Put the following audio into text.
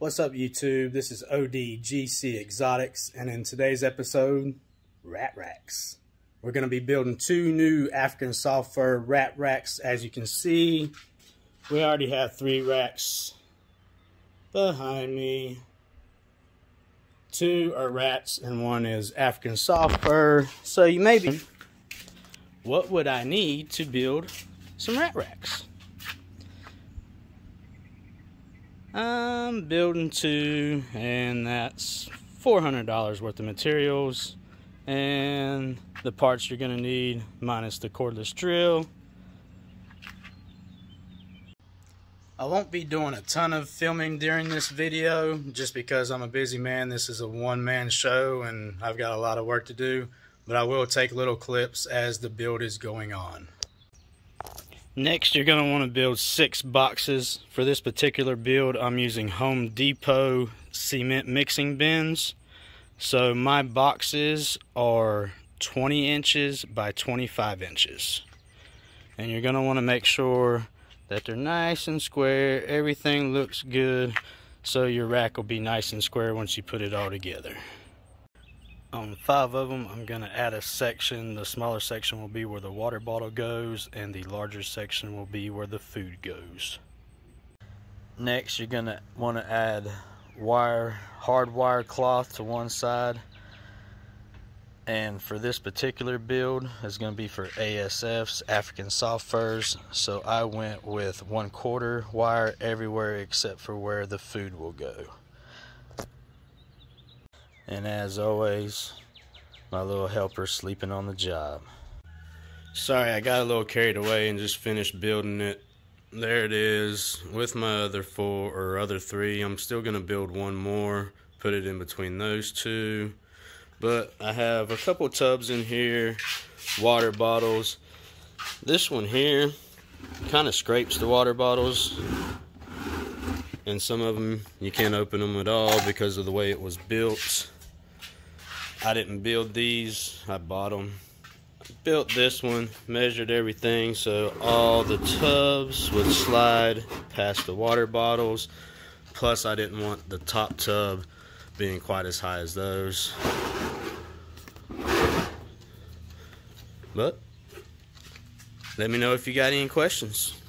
What's up, YouTube? This is ODGC Exotics, and in today's episode, rat racks. We're going to be building two new African soft fur rat racks. As you can see, we already have 3 racks behind me. 2 are rats and 1 is African soft fur. So you may be, what would I need to build some rat racks? I'm building 2, and that's $400 worth of materials, and the parts you're going to need minus the cordless drill. I won't be doing a ton of filming during this video just because I'm a busy man. This is a one-man show and I've got a lot of work to do, but I will take little clips as the build is going on. Next, you're going to want to build 6 boxes. For this particular build, I'm using Home Depot cement mixing bins. So my boxes are 20 inches by 25 inches. And you're going to want to make sure that they're nice and square. Everything looks good, so your rack will be nice and square once you put it all together. On 5 of them, I'm going to add a section. The smaller section will be where the water bottle goes, and the larger section will be where the food goes. Next, you're going to want to add hard wire cloth to one side. And for this particular build, it's going to be for ASFs, African soft furs. So I went with 1/4 wire everywhere except for where the food will go. And as always, my little helper sleeping on the job. Sorry, I got a little carried away and just finished building it. There it is with my other 3. I'm still going to build 1 more, put it in between those 2. But I have a couple tubs in here, water bottles. This one here kind of scrapes the water bottles. And some of them, you can't open them at all because of the way it was built. I didn't build these, I bought them. Built this one, measured everything so all the tubs would slide past the water bottles. Plus I didn't want the top tub being quite as high as those. But let me know if you got any questions.